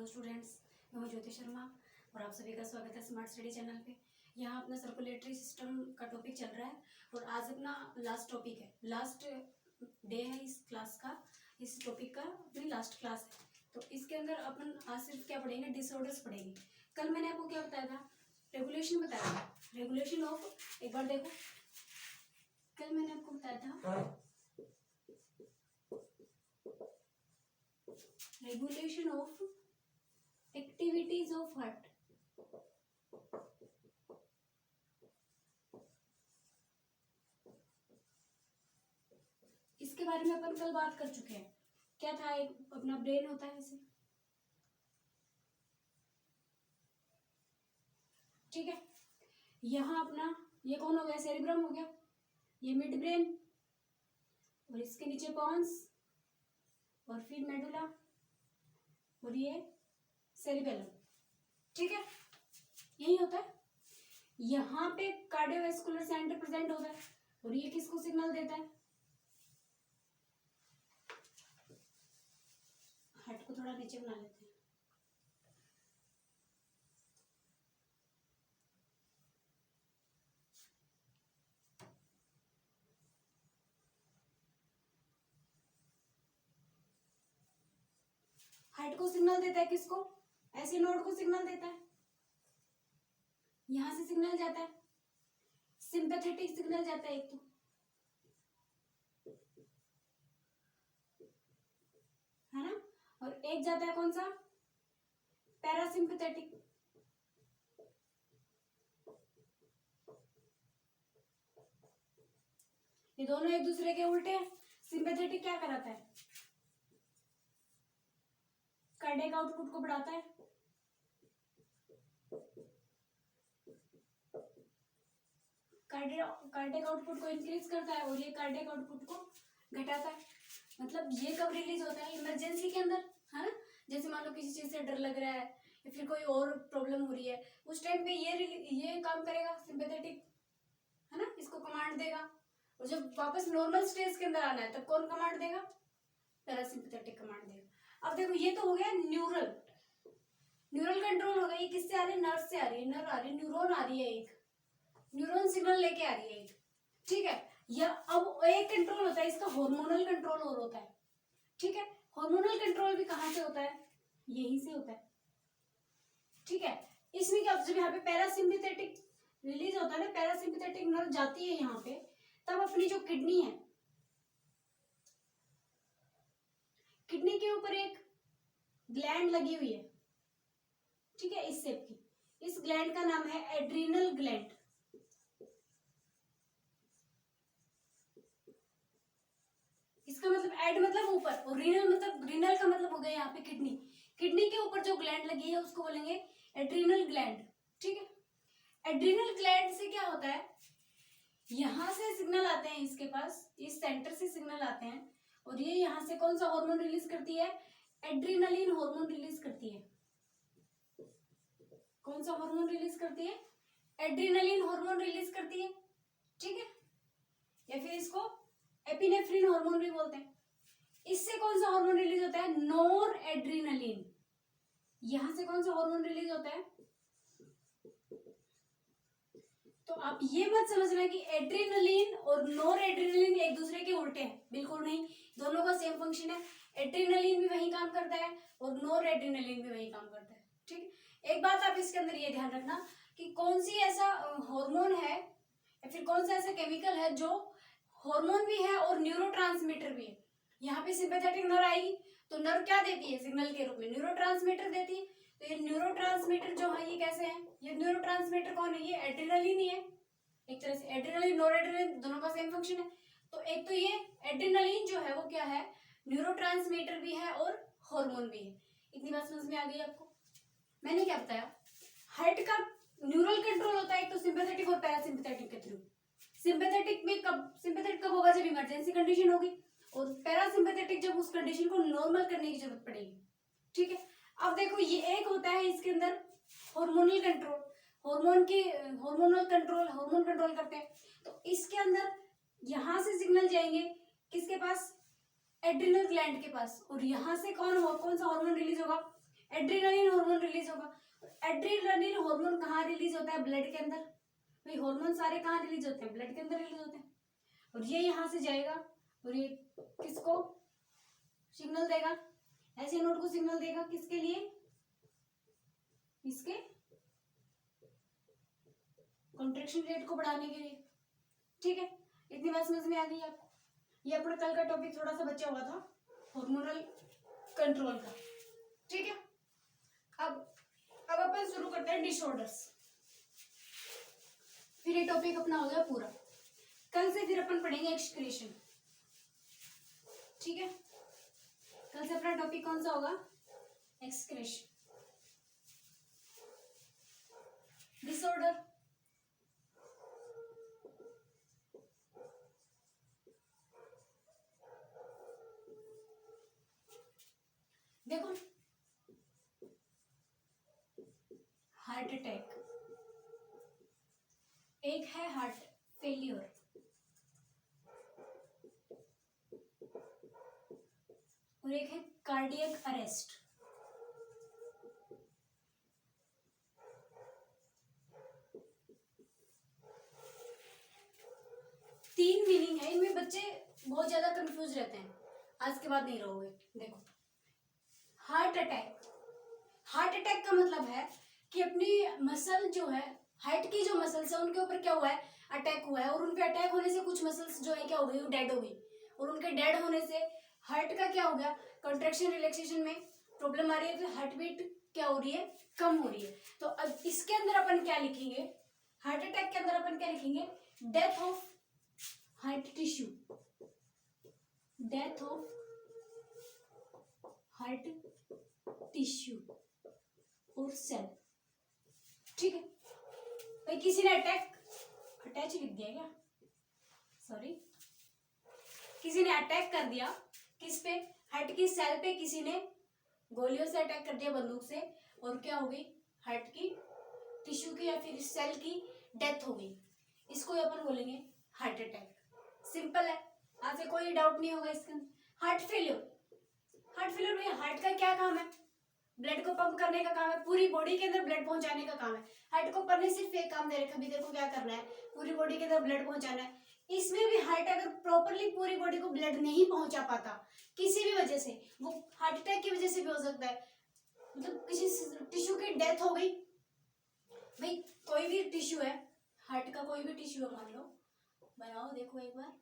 Hello students, मैं हूं ज्योति शर्मा और आप सभी का स्वागत है स्मार्ट स्टडी चैनल पे। यहाँ अपना सर्कुलेटरी सिस्टम का टॉपिक चल रहा है और आज अपना लास्ट टॉपिक है, लास्ट डे है इस क्लास का, इस टॉपिक का अपनी लास्ट क्लास है। तो इसके अंदर अपन आज सिर्फ क्या पढ़ेंगे, डिसऑर्डर्स पढ़ेंगे। कल मैंने आपको क्या बताया था, रेगुलेशन बताया था, रेगुलेशन ऑफ, एक बार देखो, कल मैंने आपको बताया था regulation of activities of heart. इसके बारे में अपन कल बात कर चुके हैं। क्या था, एक अपना ब्रेन होता है ऐसे, ठीक है। यहाँ अपना ये कौन हो गया, सेरिब्रम हो गया, ये मिड ब्रेन और इसके नीचे पॉन्स और फिर मेडुला और ये सेरिबेलम, ठीक है, यही होता है। यहाँ पे कार्डियोवैस्कुलर सेंटर प्रेजेंट होता है और ये किसको सिग्नल देता है, हार्ट को थोड़ा नीचे बना लेते हैं। हार्ट को सिग्नल देता है किसको, ऐसे नोड को सिग्नल देता है, यहां से सिग्नल जाता है, सिंपैथेटिक सिग्नल जाता है एक तो, है ना, और एक जाता है कौन सा, पैरासिम्पैथेटिक। ये दोनों एक दूसरे के उल्टे हैं। सिंपैथेटिक क्या कराता है, कार्डियक आउटपुट को बढ़ाता है, कार्डियक आउटपुट को इंक्रीज करता है और ये कार्डियक आउटपुट को घटाता है। मतलब ये कब रिलीज होता है, इमरजेंसी के अंदर, है ना। जैसे मान लो किसी चीज से डर लग रहा है या फिर कोई और प्रॉब्लम हो रही है, उस टाइम पे ये काम करेगा सिंपैथेटिक, है ना, इसको कमांड देगा। और जब वापस नॉर्मल स्टेज के अंदर आना है तब कौन कमांड देगा, पैरासिम्पैथेटिक कमांड देगा। अब देखो ये तो हो गया न्यूरल, न्यूरल कंट्रोल हो गया। ये किससे आ रही है, नर्व से आ रही है, नर्व आ रही है, न्यूरॉन आ रही है, एक न्यूरॉन सिग्नल लेके आ रही है एक, ठीक है। या अब एक कंट्रोल होता है इसका, हार्मोनल कंट्रोल और होता है, ठीक है। हार्मोनल कंट्रोल भी कहाँ से होता है, यहीं से होता है, ठीक है। इसमें क्या होता है, जब यहाँ पे पैरासिम्पैथेटिक रिलीज होता है ना, पैरासिम्पैथेटिक नर्व जाती है यहाँ पे, तब अपनी जो किडनी है, किडनी के ऊपर एक ग्लैंड लगी हुई है, ठीक है, इस शेप की। इस ग्लैंड का नाम है एड्रीनल ग्लैंड। इसका मतलब एड मतलब ऊपर और रीनल मतलब, रीनल का मतलब हो गया यहाँ पे किडनी। किडनी के ऊपर जो ग्लैंड लगी है उसको बोलेंगे एड्रीनल ग्लैंड, ठीक है। एड्रीनल ग्लैंड से क्या होता है, यहां से सिग्नल आते हैं इसके पास, इस सेंटर से सिग्नल आते हैं और ये यहां से कौन सा हार्मोन रिलीज करती है, एड्रीनलिन हार्मोन रिलीज करती है। कौन सा हार्मोन रिलीज करती है, एड्रीनलिन हार्मोन रिलीज करती है, ठीक है। या फिर इसको एपिनेफ्रिन हार्मोन भी बोलते हैं। इससे कौन सा हार्मोन रिलीज होता है, नॉर एड्रीनलिन। यहां से कौन सा हार्मोन रिलीज होता है, तो आप ये मत समझना कि एड्रीनलिन और नॉर एड्रीनलिन एक दूसरे के उल्टे हैं, बिल्कुल नहीं, दोनों का सेम फंक्शन है। एड्रीनलिन भी वही काम करता है और नॉर एड्रीनलिन भी वही काम करता है, ठीक है। एक बात आप इसके अंदर ये ध्यान रखना कि कौन सी ऐसा हार्मोन है या फिर कौन सा ऐसा केमिकल है जो हार्मोन भी है और न्यूरोट्रांसमीटर भी है। यहाँ पे सिंपैथेटिक नर्व आएगी तो नर्व क्या देती है, सिग्नल के रूप में न्यूरोट्रांसमीटर देती है। तो ये न्यूरोट्रांसमीटर जो है ये कैसे है, ये न्यूरोट्रांसमीटर कौन है, ये एड्रेनलिन ही है एक तरह से। एड्रेनलिन नॉर एड्रेनलिन दोनों का सेम फंक्शन है। तो एक तो ये एड्रेनलिन जो है वो क्या है, न्यूरोट्रांसमीटर भी है और हार्मोन भी है। इतनी बात समझ में आ गई आपको। मैंने क्या बताया, हार्ट का न्यूरल कंट्रोल होता है एक तो सिंपैथेटिक और पैरासिम्पैथेटिक के थ्रू। सिंपैथेटिक में सिंपैथेटिक कब होगा, जब इमरजेंसी कंडीशन होगी, और पैरासिम्पैथेटिक जब उस कंडीशन को नॉर्मल करने की जरूरत पड़ेगी, ठीक है। अब देखो ये एक होता है इसके अंदर hormonal control, hormonal control, hormone control करते हैं। तो इसके अंदर यहां से सिग्नल जाएंगे किसके पास, एड्रिनल ग्लैंड के पास, और यहां से कौन सा हार्मोन रिलीज होगा, एड्रेनलिन हार्मोन रिलीज होगा। एड्रेनलिन हार्मोन कहाँ रिलीज होता है? ब्लड के अंदर। भाई हार्मोन सारे कहाँ रिलीज होते हैं? ब्लड के अंदर रिलीज होते हैं। और ये यहाँ से जाएगा और ये किसको सिग्नल देगा? ऐसे नोड को सिग्नल देगा किसके लिए? इसके कॉन्ट्रैक्शन रेट को बढ़ाने के लिए। ठीक है, इतनी बात समझ में आ गई आपको? ये अपना कल का टॉपिक थोड़ा सा बचा हुआ था हार्मोनल कंट्रोल का। ठीक है, अब अपन शुरू करते हैं डिसऑर्डर्स। फिर ये टॉपिक अपना हो गया पूरा। कल से फिर अपन पढ़ेंगे एक्सक्रीशन। ठीक है, कल से अपना टॉपिक कौन सा होगा? एक्सक्रीशन। डिसऑर्डर, देखो हार्ट अटैक, एक है हार्ट फेलियर, और एक है कार्डियक अरेस्ट। तीन मीनिंग है, इनमें बच्चे बहुत ज्यादा कंफ्यूज रहते हैं। आज के बाद नहीं रहोगे। देखो हार्ट अटैक, हार्ट अटैक का मतलब है कि अपनी मसल जो है, हार्ट की जो मसल्स है उनके ऊपर क्या हुआ है? अटैक हुआ है। और उनपे अटैक होने से कुछ मसल्स जो है क्या हो गई? वो डेड हो गई। और उनके डेड होने से हार्ट का क्या हो गया? कंट्रैक्शन रिलैक्सेशन में प्रॉब्लम आ रही है, तो हार्ट बीट क्या हो रही है? कम हो रही है। तो अब इसके अंदर अपन क्या लिखेंगे? हार्ट अटैक के अंदर अपन क्या लिखेंगे? Death of heart tissue, death of heart tissue और सेल। ठीक है भाई, किसी ने अटैच लिख दिया क्या? सॉरी, किसी ने अटैक कर दिया किस पे? हार्ट की सेल पे किसी ने गोलियों से अटैक कर दिया, बंदूक से, और क्या हो गई? हार्ट की टिश्यू की या फिर सेल की डेथ हो गई। इसको अपन बोलेंगे हार्ट अटैक। सिंपल है, आज से कोई डाउट नहीं होगा इसके अंदर। हार्ट फेलियर, हार्ट फेलियर में हार्ट का क्या काम है? ब्लड को पंप करने का काम है, पूरी बॉडी के अंदर ब्लड पहुंचाने का काम है। हार्ट को पर ने सिर्फ एक काम दे रखा है, तेरे को क्या करना है? पूरी बॉडी के अंदर ब्लड पहुंचाना है। इसमें भी हार्ट अगर प्रॉपरली पूरी बॉडी को ब्लड नहीं पहुंचा पाता किसी भी वजह से, वो हार्ट अटैक की वजह से भी हो सकता है, मतलब किसी टिश्यू की डेथ हो गई। भाई कोई भी टिश्यू है, हार्ट का कोई भी टिश्यू है, मान लो, बनाओ देखो एक बार।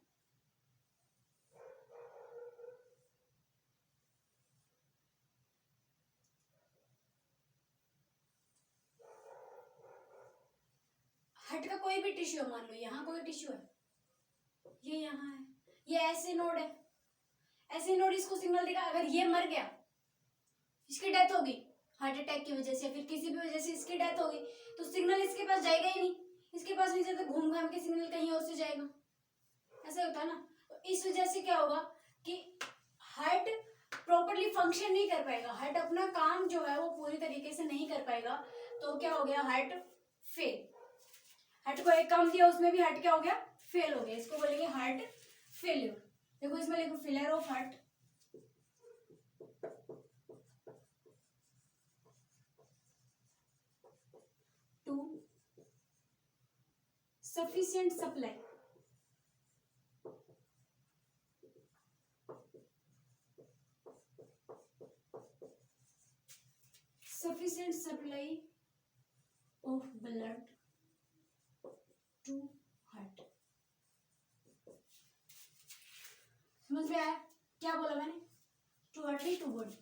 हार्ट का कोई भी टिश्यू है, मान लो यहाँ कोई टिश्यू है, ये यहाँ है, ये ऐसे नोड है, ऐसे नोड इसको सिग्नल देगा। अगर ये मर गया, इसकी डेथ होगी हार्ट अटैक की वजह से, फिर किसी भी वजह से इसकी डेथ होगी, तो सिग्नल इसके पास जाएगा ही नहीं। इसके पास नहीं जाता, घूम घाम के सिग्नल कहीं और से जाएगा। ऐसा होता है ना। तो इस वजह से क्या होगा कि हार्ट प्रॉपरली फंक्शन नहीं कर पाएगा, हार्ट अपना काम जो है वो पूरी तरीके से नहीं कर पाएगा। तो क्या हो गया? Heart fail. हार्ट को एक काम दिया, उसमें भी हार्ट क्या हो गया? फेल हो गया। इसको बोलेंगे हार्ट फेलियर। देखो इसमें लिखो failure of heart, to sufficient supply, sufficient supply of blood to heart। समझ में आया क्या बोला मैंने? टू हार्ट नहीं, टू बॉडी।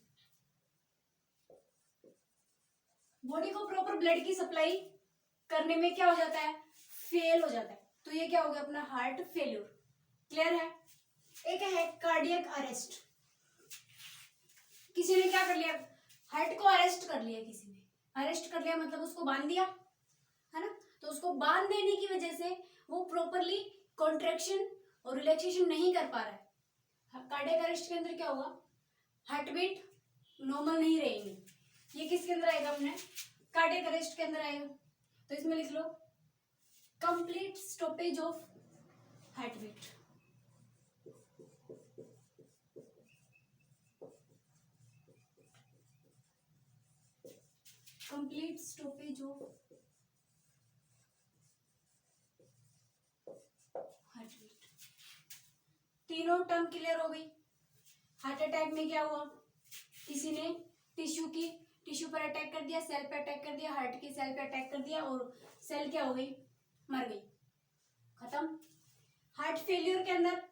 बॉडी को प्रॉपर ब्लड की सप्लाई करने में क्या हो जाता है? फेल हो जाता है। तो ये क्या हो गया? अपना हार्ट फेल्यूर। क्लियर है? एक है कार्डियक अरेस्ट। किसी ने क्या कर लिया? हार्ट को अरेस्ट कर लिया, किसी ने अरेस्ट कर लिया, मतलब उसको बांध दिया, है ना। तो उसको बांध देने की वजह से वो प्रॉपरली कॉन्ट्रैक्शन और रिलैक्सेशन नहीं कर पा रहा है। कार्डियक अरेस्ट के अंदर क्या होगा? हार्ट बीट नॉर्मल नहीं रहेगी। ये किसके अंदर आएगा? अपने कार्डियक अरेस्ट के अंदर आएगा। तो इसमें लिख लो complete stoppage of heart beat. Complete stoppage of heart beat. तीनों टर्म क्लियर हो गई। हार्ट अटैक में क्या हुआ, किसी ने टिश्यू पर अटैक कर दिया, सेल पे अटैक कर दिया, हार्ट की सेल पे अटैक कर दिया और सेल क्या हो गई, मर गई, खत्म। हार्ट फेलियर के अंदर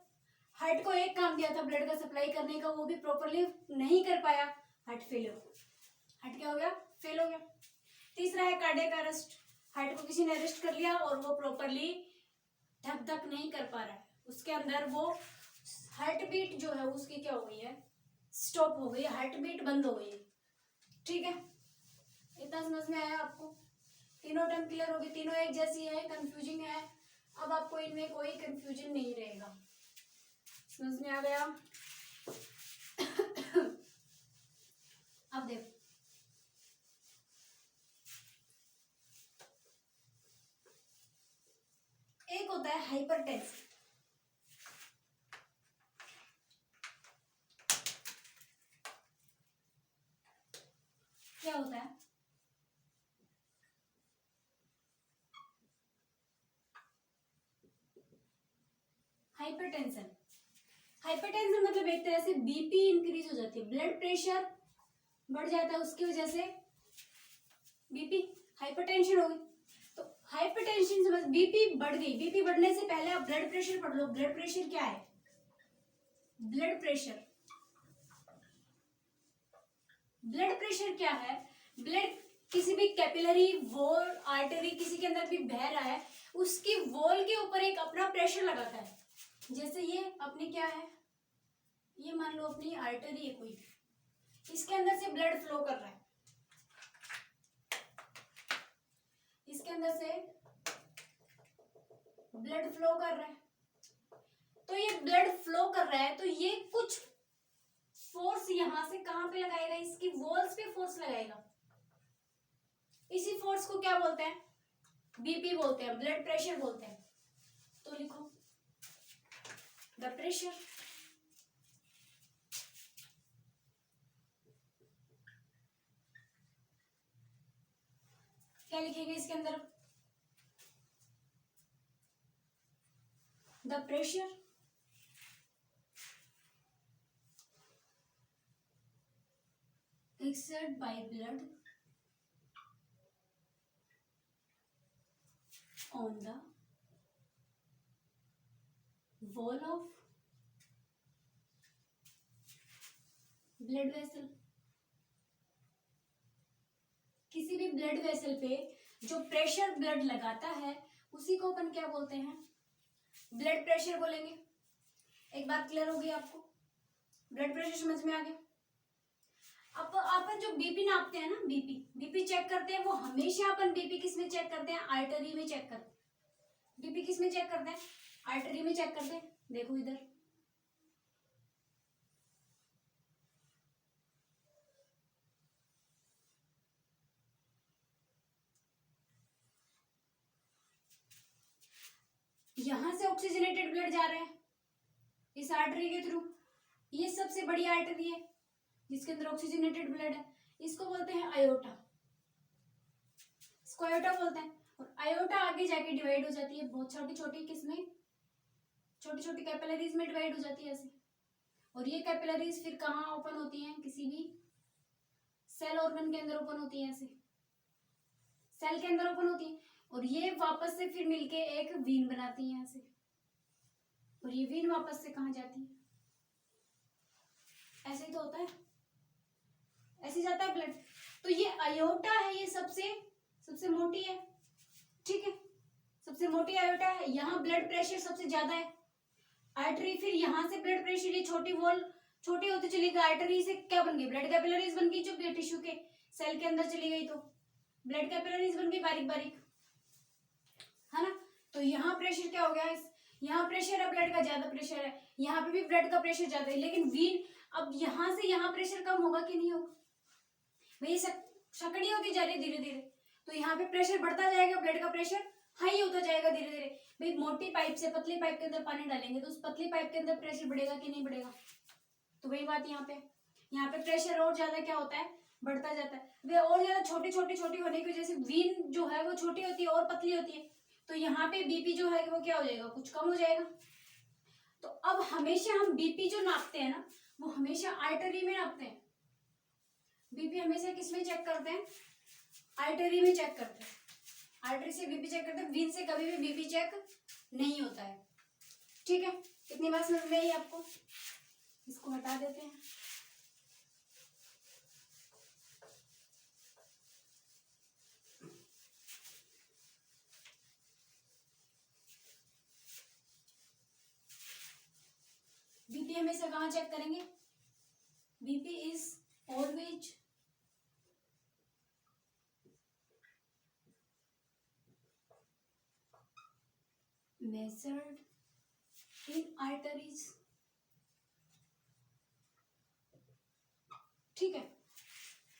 हार्ट को एक काम दिया था ब्लड का सप्लाई करने का, वो भी प्रॉपरली नहीं कर पाया, हार्ट फेलियर, हार्ट क्या हो गया, फेल हो गया। तीसरा है कार्डियक अरेस्ट, हार्ट को किसी ने अरेस्ट कर लिया और वो प्रॉपरली धक धक नहीं कर पा रहा है, उसके अंदर वो हार्ट बीट जो है उसकी क्या हो गई है, स्टॉप हो गई, हार्ट बीट बंद हो गई है। ठीक है, इतना समझ में आया आपको? तीनों टर्म क्लियर हो गई, तीनों एक जैसी है, कंफ्यूजिंग है, अब आपको इनमें कोई कंफ्यूजन नहीं रहेगा। समझ में आ गया? अब देखो, एक होता है हाइपरटेंशन, क्या होता है, हाइपरटेंशन, हाइपरटेंशन मतलब एक तरह से बीपी इंक्रीज हो जाती है, ब्लड प्रेशर बढ़ जाता है, उसकी वजह से बीपी, हाइपरटेंशन हो गई। तो हाइपरटेंशन समझ, बीपी बढ़ गई, बीपी बढ़ने से पहले आप ब्लड प्रेशर पढ़ लो। ब्लड प्रेशर क्या है, ब्लड प्रेशर, ब्लड प्रेशर क्या है, ब्लड किसी भी कैपिलरी वॉल आर्टरी किसी के अंदर भी बह रहा है, उसकी वॉल के ऊपर एक अपना प्रेशर लगाता है। जैसे ये अपनी क्या है, ये मान लो अपनी आर्टरी है कोई, इसके अंदर से ब्लड फ्लो कर रहा है, इसके अंदर से ब्लड फ्लो कर रहा है, तो ये ब्लड फ्लो कर रहा है तो ये कुछ फोर्स यहां से कहां पे लगाएगा, इसकी वॉल्स पे फोर्स लगाएगा, इसी फोर्स को क्या बोलते हैं, बीपी बोलते हैं, ब्लड प्रेशर बोलते हैं। तो लिखो द प्रेशर, क्या लिखेंगे इसके अंदर, the pressure exerted by blood on the wall of blood vessel, किसी भी ब्लड वेसल पे जो प्रेशर ब्लड लगाता है उसी को अपन क्या बोलते हैं, ब्लड प्रेशर बोलेंगे। एक बात क्लियर हो गई आपको, ब्लड प्रेशर समझ में आ गया। अब अपन जो बीपी नापते हैं ना, बीपी चेक करते हैं, वो हमेशा अपन बीपी किस में चेक करते हैं, आर्टरी में चेक करते हैं। बीपी किस में चेक करते हैं, आर्टरी में चेक करते हैं। देखो इधर, यहां से ऑक्सीजनेटेड ब्लड जा रहा है इस आर्टरी के थ्रू, ये सबसे बड़ी आर्टरी है जिसके अंदर ऑक्सीजनेटेड ब्लड है, इसको बोलते हैं आयोटा, इसको आयोटा बोलते हैं। और आयोटा आगे जाके डिवाइड हो जाती है बहुत छोटी छोटी, किसमें, छोटी छोटी कैपिलरीज में डिवाइड हो जाती है ऐसे, और ये कैपिलरीज फिर कहाँ ओपन होती हैं, किसी भी सेल ऑर्गन के अंदर ओपन होती है, ऐसे सेल के अंदर ओपन होती है, और ये वापस से फिर मिलके एक वीन बनाती है ऐसे, और ये वीन वापस से कहाँ जाती है, ऐसे ही तो होता है, ऐसे जाता है ब्लड। तो ये आयोटा है, ये सबसे मोटी है, ठीक है, सबसे मोटी आयोटा है, यहाँ ब्लड प्रेशर सबसे ज्यादा है, आर्टरी फिर यहाँ से ब्लड प्रेशर, ये छोटी वॉल छोटी होती चली गई, आर्टरी से क्या बन गई, ब्लड कैपिलरीज बन गई, जो टिश्यू के सेल के अंदर चली गई तो ब्लड कैपिलरीज बन गई बारीक बारीक, है ना। तो यहाँ प्रेशर क्या हो गया, यहाँ प्रेशर है, ब्लड का ज्यादा प्रेशर है, यहाँ पे भी ब्लड का प्रेशर ज्यादा है, लेकिन वीन अब यहाँ से यहाँ प्रेशर कम होगा कि नहीं होगा भाई, सकड़ी होती जा रही है धीरे धीरे, तो यहाँ पे प्रेशर बढ़ता जाएगा, ब्लड का प्रेशर हाई होता जाएगा धीरे धीरे। भाई मोटी पाइप से पतली पाइप के अंदर पानी डालेंगे तो उस पतली पाइप के अंदर प्रेशर बढ़ेगा कि नहीं बढ़ेगा, तो वही बात यहाँ पे प्रेशर और ज्यादा क्या होता है, बढ़ता जाता है। वे और ज्यादा छोटी छोटी छोटी होने की वजह से वीन जो है वो छोटी होती है और पतली होती है, तो यहाँ पे बीपी जो है वो क्या हो जाएगा, कुछ कम हो जाएगा। तो अब हमेशा हम बीपी जो नापते हैं ना, वो हमेशा आर्टरी में नापते हैं। बीपी हमेशा किस में चेक करते हैं, आर्टरी में चेक करते हैं। आर्टरी से बीपी चेक करते हैं, वीन से कभी भी बीपी चेक नहीं होता है। ठीक है, इतनी बात समझ में आई आपको? इसको हटा देते हैं। बीपी हमेशा कहाँ चेक करेंगे, BP is always measured in arteries। ठीक है,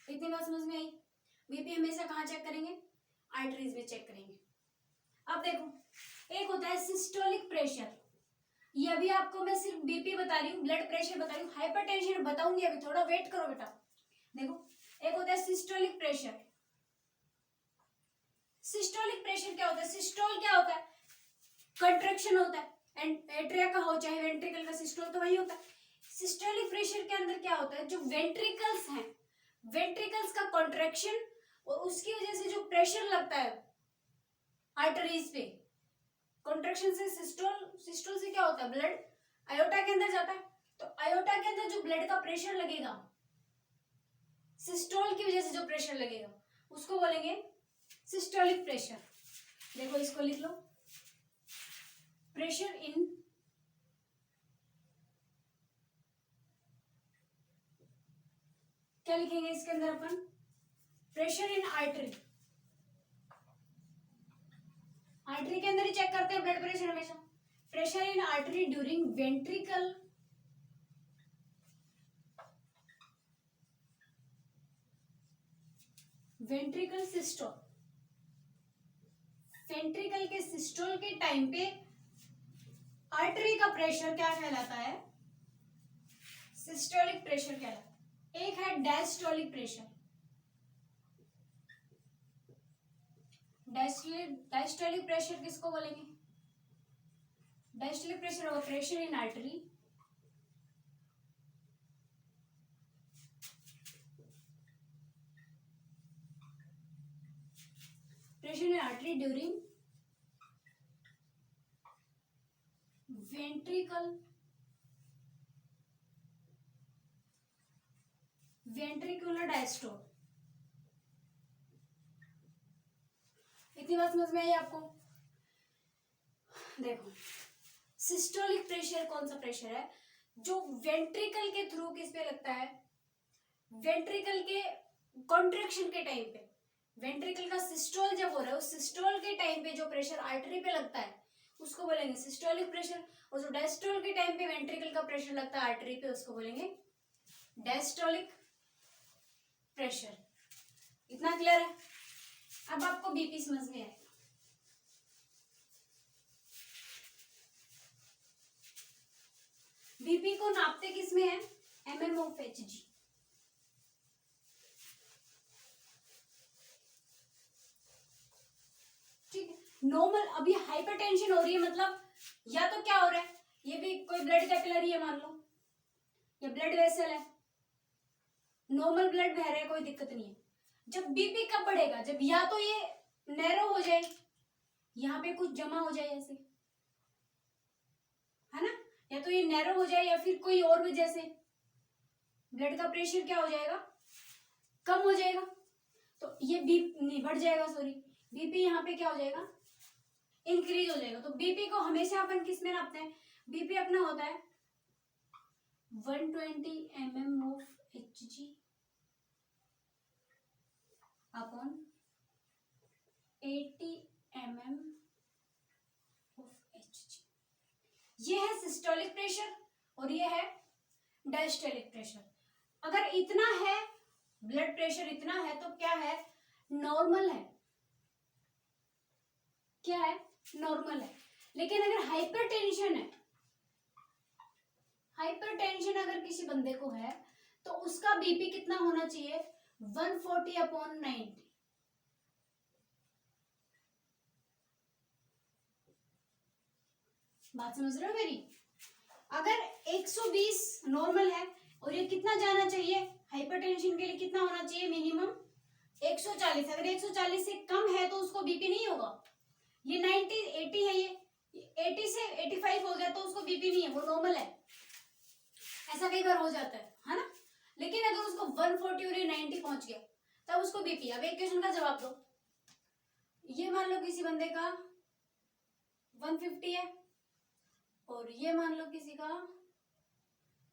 इतनी बात समझ में आई? बीपी हमेशा कहाँ चेक करेंगे, आर्टरीज में चेक करेंगे। अब देखो, एक होता है सिस्टोलिक प्रेशर, ये अभी आपको मैं सिर्फ बीपी बता रही हूँ, ब्लड प्रेशर बता रही हूँ, हाइपरटेंशन बताऊंगी अभी, थोड़ा वेट करो बेटा। देखो, एक होता है सिस्टोलिक प्रेशर। सिस्टोलिक प्रेशर क्या होता है, सिस्टोल क्या होता है, कंट्रैक्शन होता है, एंड एट्रिया का हो चाहे वेंट्रिकल का, सिस्टोल तो वही होता है। सिस्टोलिक प्रेशर के अंदर क्या होता है, जो वेंट्रिकल्स हैं, वेंट्रिकल्स का कॉन्ट्रैक्शन और उसकी वजह से जो प्रेशर लगता है आर्टरीज पे, कॉन्ट्रैक्शन से सिस्टोल, सिस्टोल से क्या होता है, ब्लड आयोटा के अंदर जाता है, तो आयोटा के अंदर जो ब्लड का प्रेशर लगेगा, सिस्टोल की वजह से जो प्रेशर लगेगा, उसको बोलेंगे सिस्टोलिक प्रेशर। देखो इसको लिख लो, प्रेशर इन क्या लिखेंगे इसके अंदर अपन, प्रेशर इन आर्टरी। आर्टरी के अंदर ही चेक करते हैं ब्लड प्रेशर हमेशा। Pressure in artery during ventricle ventricle systole. Ventricle के सिस्टोल के टाइम पे आर्टरी का प्रेशर क्या कहलाता है, सिस्टोलिक प्रेशर कहलाता है। एक है डायस्टोलिक प्रेशर। डायस्टोलिक प्रेशर किसको बोलेंगे, डायस्टोलिक प्रेशर होगा pressure in artery during ventricular diastole. इतनी बात समझ में आई आपको? देखो, सिस्टोलिक प्रेशर कौन सा प्रेशर है, जो वेंट्रिकल के थ्रू किस पे लगता है, वेंट्रिकल के कॉन्ट्रैक्शन के टाइम पे, वेंट्रिकल का सिस्टोल जब हो रहा है, उस सिस्टोल के टाइम पे जो प्रेशर आर्टरी पे लगता है उसको बोलेंगे सिस्टोलिक प्रेशर, और जो डायस्टोल के टाइम पे वेंट्रिकल का प्रेशर लगता है आर्टरी पे उसको बोलेंगे डायस्टोलिक प्रेशर। इतना क्लियर है? अब आपको बीपी समझ में आएगा। बीपी को नापते किस में है, mm of Hg। ठीक है, नॉर्मल अभी हाइपरटेंशन हो रही है, मतलब या तो क्या हो रहा है, ये भी कोई ब्लड कैपिलरी है मान लो, या ब्लड वेसल है, नॉर्मल ब्लड बह रहा है, कोई दिक्कत नहीं है। जब बीपी कब बढ़ेगा, जब या तो ये नैरो हो जाए, यहाँ पे कुछ जमा हो जाए ऐसे, है ना, या तो ये नैरो हो जाए, या फिर कोई और वजह से ब्लड का प्रेशर क्या हो जाएगा, कम हो जाएगा, तो ये बीपी नहीं बढ़ जाएगा, सॉरी, बीपी यहाँ पे क्या हो जाएगा, इंक्रीज हो जाएगा। तो बीपी को हमेशा अपन किस में नापते हैं, बीपी अपना होता है 120 mm of Hg upon 80 mm of Hg। ये है सिस्टोलिक प्रेशर और ये है डायस्टोलिक प्रेशर। अगर इतना है ब्लड प्रेशर, इतना है तो क्या है, नॉर्मल है, क्या है, नॉर्मल है। लेकिन अगर हाइपरटेंशन है, हाइपरटेंशन अगर किसी बंदे को है तो उसका बीपी कितना होना चाहिए, 140/90। बात समझ रहे हो मेरी? अगर 120 नॉर्मल है और ये कितना जाना चाहिए हाइपरटेंशन के लिए, कितना होना चाहिए मिनिमम 140। अगर 140 से कम है तो उसको बीपी नहीं होगा। ये 90 80 है, ये 80 से 85 हो गया तो उसको बीपी नहीं है, वो नॉर्मल है। ऐसा कई बार हो जाता है ना। लेकिन अगर उसको 140 और ये 90 पहुंच गया तब उसको बीपी। अब एक क्वेश्चन का जवाब दो। ये मान लो किसी बंदे का 150 है और ये मान लो किसी का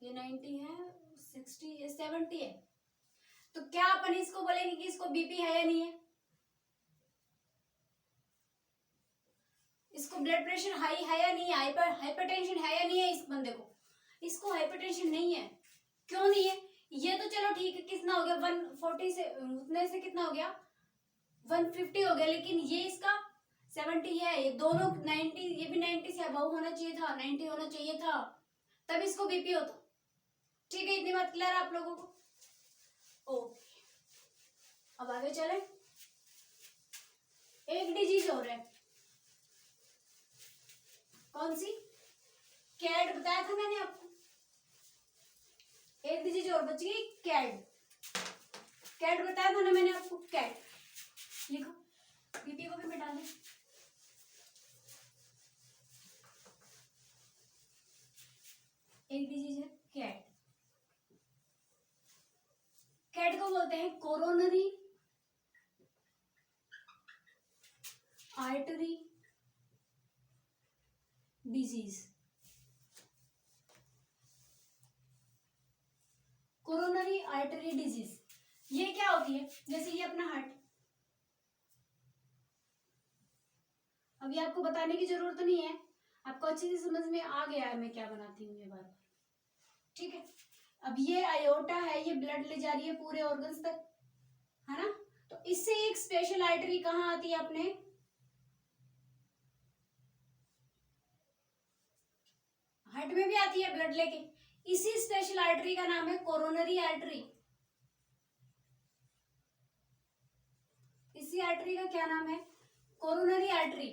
ये 90 है, 60 ये 70 है, तो क्या अपन इसको बोलेंगे कि इसको बीपी है या नहीं है? इसको ब्लड प्रेशर हाई है या नहीं है? हाइपरटेंशन है या नहीं है इस बंदे को? इसको हाइपरटेंशन नहीं है। क्यों नहीं है? ये तो चलो ठीक है, कितना हो गया 140 से उतने से कितना हो गया 150 हो गया, लेकिन ये इसका 70 है, ये दोनों 90, ये भी 90 से अबव होना चाहिए था, 90 होना चाहिए था, तब इसको बीपी होता। ठीक है, इतनी बात क्लियर है आप लोगों को? ओके, अब आगे चले। एक डिजीज और है, कौन सी? कैड बताया था मैंने आपको। एक डिजीज और बच गई, कैड। कैड बताया था ना मैंने आपको, कैड। लिखो, बीपी को भी मिटा दें। एक डिजीज है कैड। कैड को बोलते हैं coronary artery disease. Coronary artery disease ये क्या होती है? जैसे ये अपना हार्ट, अभी आपको बताने की जरूरत नहीं है, आपको अच्छे से समझ में आ गया है मैं क्या बनाती हूँ ये बार। ठीक है, अब ये आयोटा है, ये ब्लड ले जा रही है पूरे ऑर्गन्स तक, है ना। तो इससे एक स्पेशल आर्टरी कहाँ आती है अपने हार्ट में भी आती है ब्लड लेके। इसी स्पेशल आर्टरी का नाम है कोरोनरी आर्टरी। इसी आर्टरी का क्या नाम है? Coronary artery.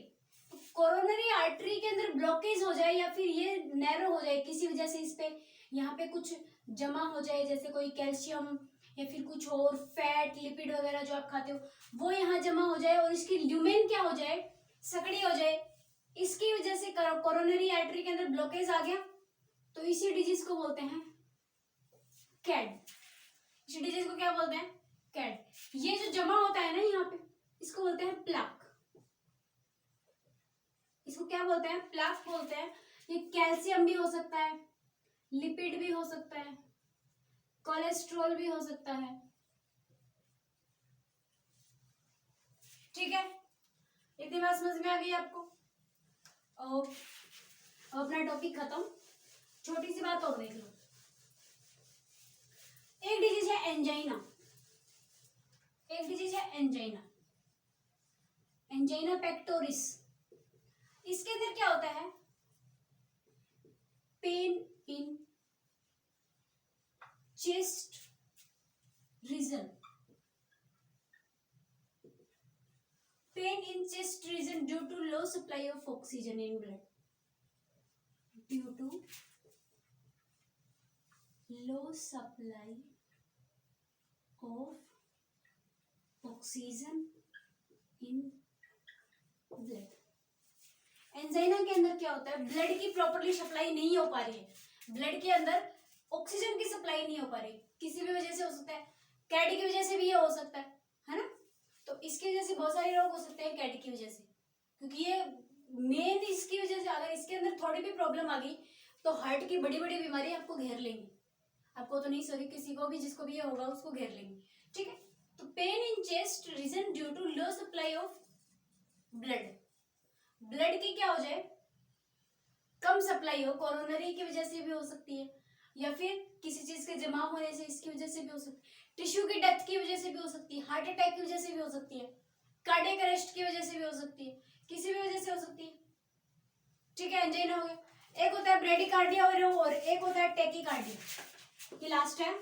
कोरोनरी आर्टरी के अंदर ब्लॉकेज हो जाए या फिर ये नैरो हो जाए किसी वजह से, इस पे यहाँ पे कुछ जमा हो जाए, जैसे कोई कैल्शियम या फिर कुछ और फैट लिपिड वगैरह जो आप खाते हो वो यहाँ जमा हो जाए और इसकी ल्यूमेन क्या हो जाए, सकड़ी हो जाए, इसकी वजह से कोरोनरी आर्टरी के अंदर ब्लॉकेज आ गया, तो इसी डिजीज को बोलते हैं कैड। इसी डिजीज को क्या बोलते हैं? कैड। ये जो जमा होता है ना यहाँ पे, इसको बोलते हैं प्लाक। इसको क्या बोलते हैं? प्लाक बोलते हैं। ये कैल्शियम भी हो सकता है, लिपिड भी हो सकता है, कोलेस्ट्रॉल भी हो सकता है। ठीक है, इतनी बात समझ में आ गई आपको? अब अपना टॉपिक खत्म। छोटी सी बात और देख लो। एक डिजीज है एंजाइना। एक डिजीज है एंजाइना, एंजाइना पेक्टोरिस। इसके अंदर क्या होता है? Pain in chest region. Pain in chest region due to low supply of oxygen in blood. Due to low supply of oxygen in blood. Angina के अंदर क्या होता है? ब्लड की प्रॉपरली सप्लाई नहीं हो पा रही है, ब्लड के अंदर ऑक्सीजन की सप्लाई नहीं हो पा रही, किसी भी वजह से हो सकता है, कैडी की वजह से भी ये हो सकता है ना। तो इसकी वजह से बहुत सारे रोग हो सकते हैं कैडी की वजह से, क्योंकि ये मेन इसकी वजह से अगर इसके अंदर थोड़ी भी प्रॉब्लम आ गई तो हार्ट की बड़ी बड़ी बीमारी आपको घेर लेंगी। आपको तो नहीं, सॉरी, किसी को भी जिसको भी ये होगा उसको घेर लेंगी। ठीक है, तो pain in chest region due to low supply of blood. Blood की क्या हो जाए? कम सप्लाई हो, कोरोनरी की वजह से भी हो सकती है, या फिर किसी चीज के जमा होने से इसकी वजह से भी हो सकती है, टिश्यू की डेथ की वजह से भी हो सकती है, हार्ट अटैक की वजह से भी हो सकती है, कार्डियक अरेस्ट की वजह से भी हो सकती है, किसी भी वजह से हो सकती है। ठीक है, एंजाइना हो गया। एक होता है ब्रेडिकार्डिया और एक होता है टेकिकार्डिया। ये लास्ट है,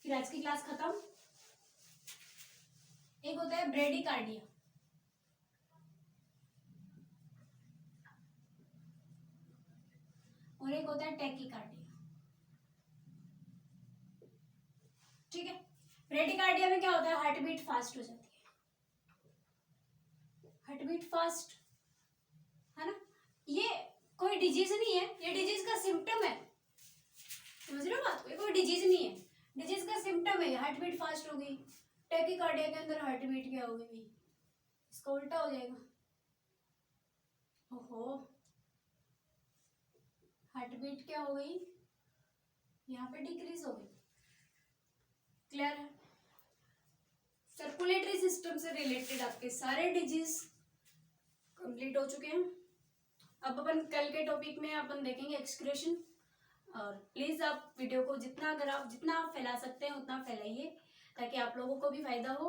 फिर आज की क्लास खत्म। एक होता है ब्रेडिकार्डिया, और एक होता है टैकीकार्डिया। ठीक है, ब्रेडिकार्डिया में क्या होता है, हार्ट बीट फास्ट हो जाती है, हार्ट बीट फास्ट, है ना। ये कोई डिजीज नहीं है, ये डिजीज का सिम्टम है, समझ रहे हो बात को, ये कोई डिजीज नहीं है, डिजीज का सिम्टम है। हार्ट बीट फास्ट हो गई, टैकीकार्डिया के अंदर हार्ट बीट क्या हो गई, इसका उल्टा हो जाएगा। ओहो, हार्ट बीट क्या हो गई, यहाँ पे डिक्रीज हो गई। क्लियर है। सर्कुलेटरी सिस्टम से रिलेटेड आपके सारे डिजीज कंप्लीट हो चुके हैं। अब अपन कल के टॉपिक में अपन देखेंगे एक्सक्रीशन। और प्लीज आप वीडियो को जितना आप फैला सकते हैं उतना फैलाइए, ताकि आप लोगों को भी फायदा हो।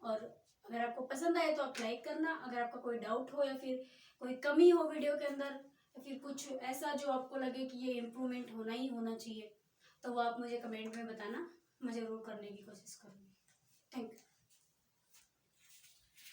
और अगर आपको पसंद आए तो आप लाइक करना। अगर आपका कोई डाउट हो या फिर कोई कमी हो वीडियो के अंदर, या फिर कुछ ऐसा जो आपको लगे कि ये इम्प्रूवमेंट होना ही होना चाहिए, तो वो आप मुझे कमेंट में बताना, मैं जरूर करने की कोशिश करूँगी। Thank you.